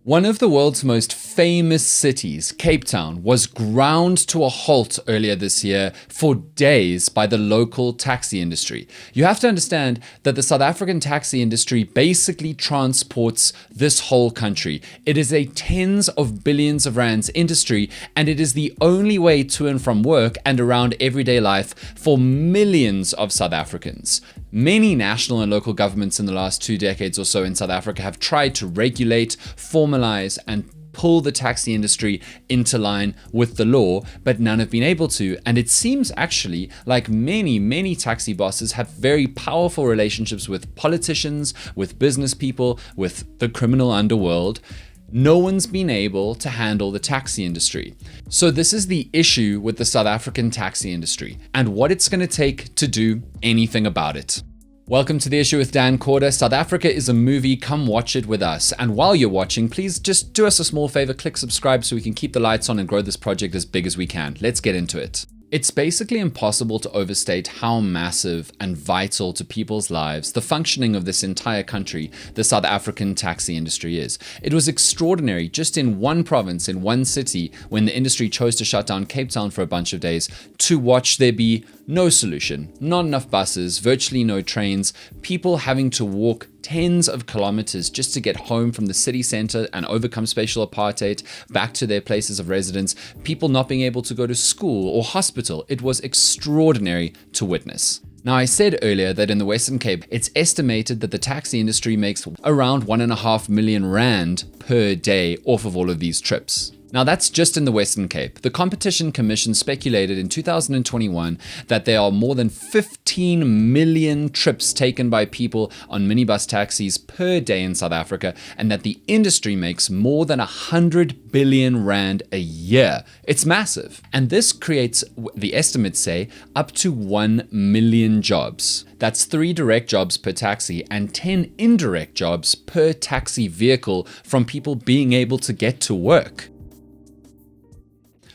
One of the world's most famous cities, Cape Town, was ground to a halt earlier this year for days by the local taxi industry. You have to understand that the South African taxi industry basically transports this whole country. It is a tens of billions of rands industry, and it is the only way to and from work and around everyday life for millions of South Africans. Many national and local governments in the last 2 decades or so in South Africa have tried to regulate, formalize, and pull the taxi industry into line with the law, but none have been able to. And it seems actually like many taxi bosses have very powerful relationships with politicians, with business people, with the criminal underworld. No one's been able to handle the taxi industry. So this is the issue with the South African taxi industry and what it's going to take to do anything about it. Welcome to The Issue with Dan Corder. South Africa is a movie. Come watch it with us. And while you're watching, please just do us a small favor, click subscribe so we can keep the lights on and grow this project as big as we can. Let's get into it. It's basically impossible to overstate how massive and vital to people's lives, the functioning of this entire country, the South African taxi industry is. It was extraordinary just in one province, in one city, when the industry chose to shut down Cape Town for a bunch of days, to watch there be no solution, not enough buses, virtually no trains, people having to walk tens of kilometers just to get home from the city center and overcome spatial apartheid back to their places of residence, people not being able to go to school or hospital. It was extraordinary to witness. Now, I said earlier that in the Western Cape, it's estimated that the taxi industry makes around 1.5 million rand per day off of all of these trips. Now that's just in the Western Cape. The Competition Commission speculated in 2021 that there are more than 15 million trips taken by people on minibus taxis per day in South Africa, and that the industry makes more than 100 billion rand a year. It's massive. And this creates, the estimates say, up to 1 million jobs. That's 3 direct jobs per taxi and 10 indirect jobs per taxi vehicle from people being able to get to work.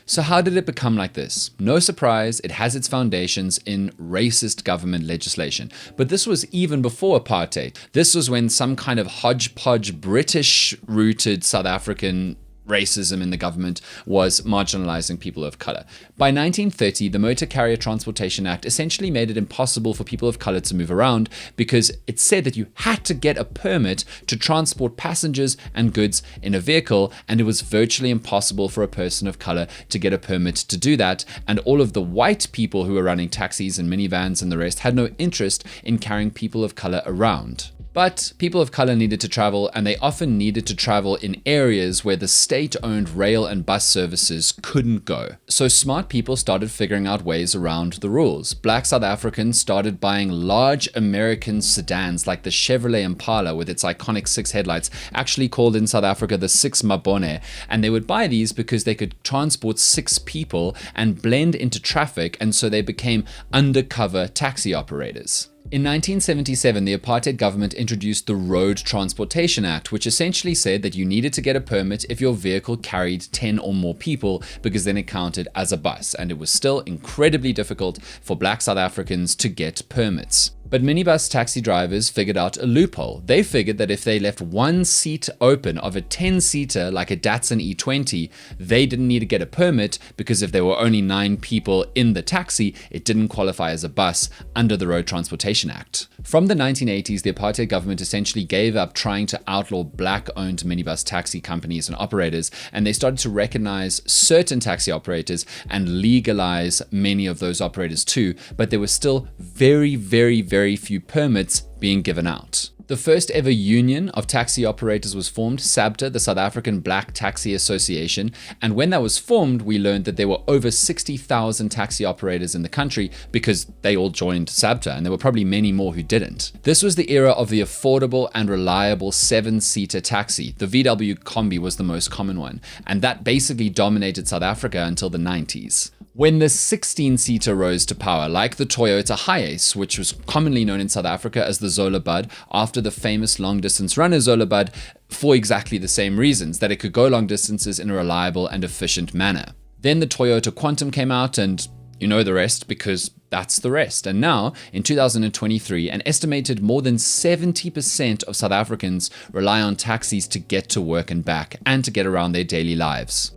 So how did it become like this? No surprise, it has its foundations in racist government legislation. But this was even before apartheid. This was when some kind of hodgepodge British-rooted South African racism in the government was marginalizing people of color. By 1930, the Motor Carrier Transportation Act essentially made it impossible for people of color to move around because it said that you had to get a permit to transport passengers and goods in a vehicle, and it was virtually impossible for a person of color to get a permit to do that, and all of the white people who were running taxis and minivans and the rest had no interest in carrying people of color around. But people of color needed to travel, and they often needed to travel in areas where the state-owned rail and bus services couldn't go. So smart people started figuring out ways around the rules. Black South Africans started buying large American sedans like the Chevrolet Impala with its iconic 6 headlights, actually called in South Africa the 6 Mabone. And they would buy these because they could transport 6 people and blend into traffic, and so they became undercover taxi operators. In 1977, the apartheid government introduced the Road Transportation Act, which essentially said that you needed to get a permit if your vehicle carried 10 or more people, because then it counted as a bus, and it was still incredibly difficult for Black South Africans to get permits. But minibus taxi drivers figured out a loophole. They figured that if they left one seat open of a 10-seater like a Datsun E20, they didn't need to get a permit because if there were only 9 people in the taxi, it didn't qualify as a bus under the Road Transportation Act. From the 1980s, the apartheid government essentially gave up trying to outlaw black-owned minibus taxi companies and operators, and they started to recognize certain taxi operators and legalize many of those operators too, but there were still very few permits being given out. The first ever union of taxi operators was formed, SABTA, the South African Black Taxi Association, and when that was formed, we learned that there were over 60,000 taxi operators in the country because they all joined SABTA, and there were probably many more who didn't. This was the era of the affordable and reliable 7-seater taxi. The VW Combi was the most common one, and that basically dominated South Africa until the 90s. When the 16-seater rose to power, like the Toyota Hiace, which was commonly known in South Africa as the Zola Bud, after the famous long-distance runner Zola Bud, for exactly the same reasons, that it could go long distances in a reliable and efficient manner. Then the Toyota Quantum came out, and You know the rest because that's the rest. And now, in 2023, an estimated more than 70% of South Africans rely on taxis to get to work and back and to get around their daily lives.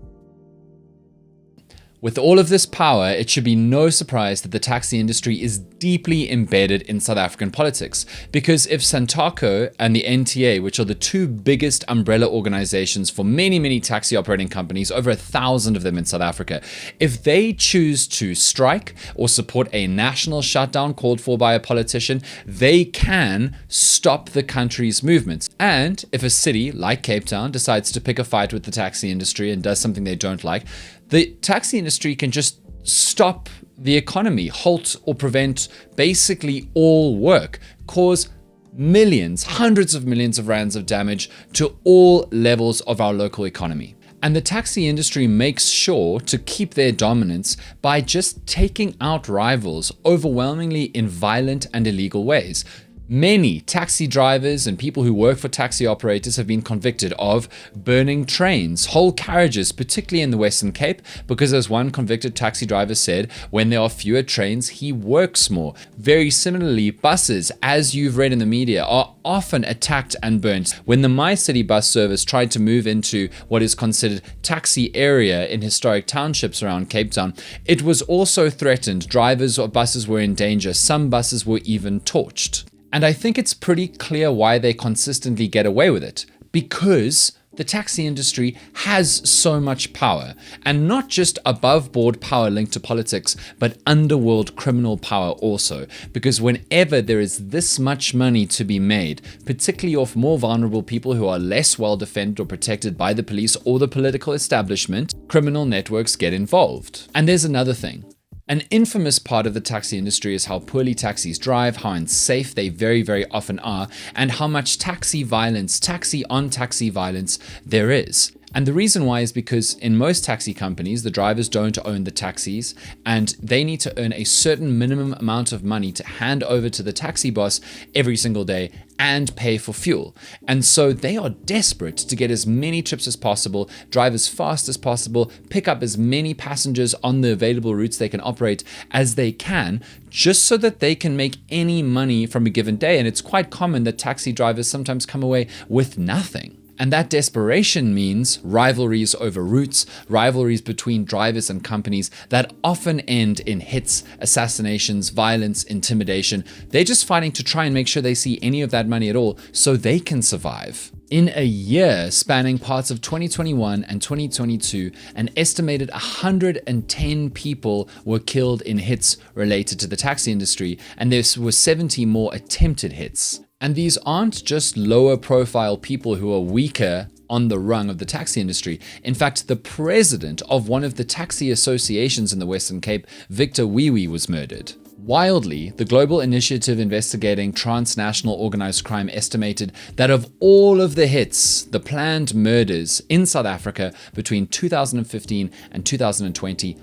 With all of this power, it should be no surprise that the taxi industry is deeply embedded in South African politics. Because if Santaco and the NTA, which are the two biggest umbrella organizations for many, many taxi operating companies, over 1,000 of them in South Africa, if they choose to strike or support a national shutdown called for by a politician, they can stop the country's movements. And if a city like Cape Town decides to pick a fight with the taxi industry and does something they don't like, the taxi industry can just stop the economy, halt or prevent basically all work, cause millions, hundreds of millions of rands of damage to all levels of our local economy. And the taxi industry makes sure to keep their dominance by just taking out rivals overwhelmingly in violent and illegal ways. Many taxi drivers and people who work for taxi operators have been convicted of burning trains, whole carriages, particularly in the Western Cape, because as one convicted taxi driver said, when there are fewer trains, he works more. Very similarly, buses, as you've read in the media, are often attacked and burnt. When the My City bus service tried to move into what is considered taxi area in historic townships around Cape Town, it was also threatened. Drivers of buses were in danger. Some buses were even torched. And I think it's pretty clear why they consistently get away with it. Because the taxi industry has so much power. And not just above board power linked to politics, but underworld criminal power also. Because whenever there is this much money to be made, particularly off more vulnerable people who are less well defended or protected by the police or the political establishment, criminal networks get involved. And there's another thing. An infamous part of the taxi industry is how poorly taxis drive, how unsafe they very, very often are, and how much taxi violence, taxi-on-taxi violence there is. And the reason why is because in most taxi companies, the drivers don't own the taxis and they need to earn a certain minimum amount of money to hand over to the taxi boss every single day and pay for fuel. And so they are desperate to get as many trips as possible, drive as fast as possible, pick up as many passengers on the available routes they can operate as they can, just so that they can make any money from a given day. And it's quite common that taxi drivers sometimes come away with nothing. And that desperation means rivalries over routes, rivalries between drivers and companies that often end in hits, assassinations, violence, intimidation. They're just fighting to try and make sure they see any of that money at all so they can survive. In a year spanning parts of 2021 and 2022, an estimated 110 people were killed in hits related to the taxi industry, and there were 70 more attempted hits. And these aren't just lower profile people who are weaker on the rung of the taxi industry. In fact, the president of one of the taxi associations in the Western Cape, Victor Wiwi, was murdered. Wildly, the global initiative investigating transnational organized crime estimated that of all of the hits, the planned murders in South Africa between 2015 and 2020,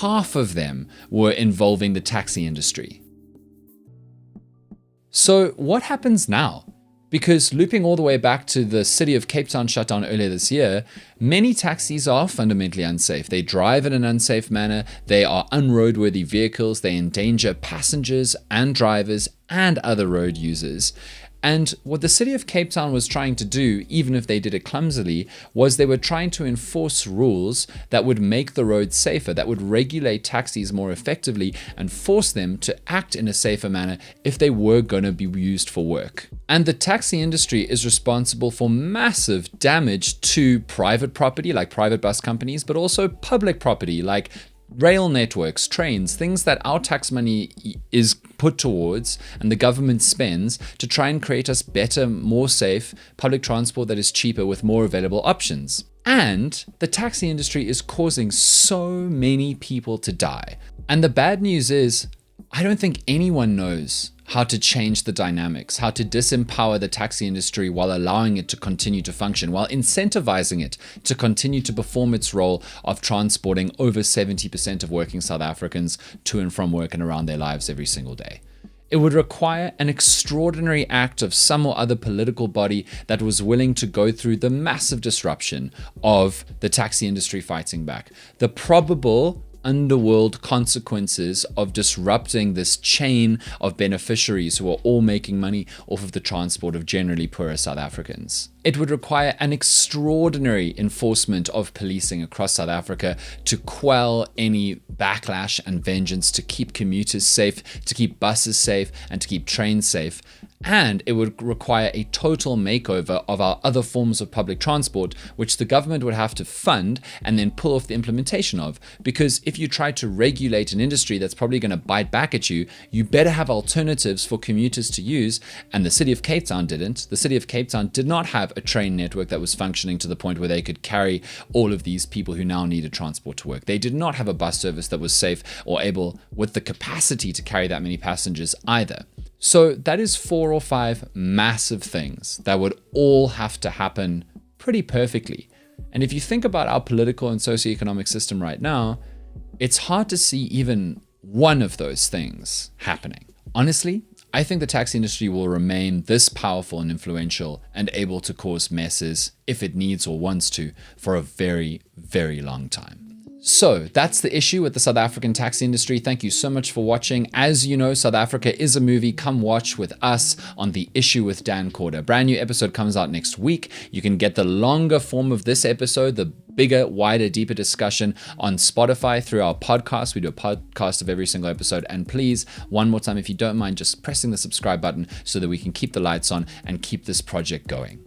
half of them were involving the taxi industry. So what happens now? Because looping all the way back to the city of Cape Town shutdown earlier this year, many taxis are fundamentally unsafe. They drive in an unsafe manner, they are unroadworthy vehicles, they endanger passengers and drivers and other road users. And what the city of Cape Town was trying to do, even if they did it clumsily, was they were trying to enforce rules that would make the roads safer, that would regulate taxis more effectively and force them to act in a safer manner if they were going to be used for work. And the taxi industry is responsible for massive damage to private property, like private bus companies, but also public property, like rail networks, trains, things that our tax money is put towards and the government spends to try and create us better, more safe public transport that is cheaper with more available options. And the taxi industry is causing so many people to die. And the bad news is, I don't think anyone knows how to change the dynamics, how to disempower the taxi industry while allowing it to continue to function, while incentivizing it to continue to perform its role of transporting over 70% of working South Africans to and from work and around their lives every single day. It would require an extraordinary act of some or other political body that was willing to go through the massive disruption of the taxi industry fighting back. The probable underworld consequences of disrupting this chain of beneficiaries who are all making money off of the transport of generally poorer South Africans. It would require an extraordinary enforcement of policing across South Africa to quell any backlash and vengeance, to keep commuters safe, to keep buses safe, and to keep trains safe. And it would require a total makeover of our other forms of public transport, which the government would have to fund and then pull off the implementation of. Because if you try to regulate an industry that's probably going to bite back at you, you better have alternatives for commuters to use. And the city of Cape Town didn't. The city of Cape Town did not have a train network that was functioning to the point where they could carry all of these people who now needed transport to work. They did not have a bus service that was safe or able with the capacity to carry that many passengers either. So that is 4 or 5 massive things that would all have to happen pretty perfectly. And if you think about our political and socioeconomic system right now, it's hard to see even one of those things happening. Honestly, I think the taxi industry will remain this powerful and influential and able to cause messes if it needs or wants to for a very, very long time. So that's the issue with the South African taxi industry. Thank you so much for watching. As you know, South Africa is a movie. Come watch with us on The Issue with Dan Corder. Brand new episode comes out next week. You can get the longer form of this episode, the bigger, wider, deeper discussion on Spotify through our podcast. We do a podcast of every single episode. And please, one more time, if you don't mind, just pressing the subscribe button so that we can keep the lights on and keep this project going.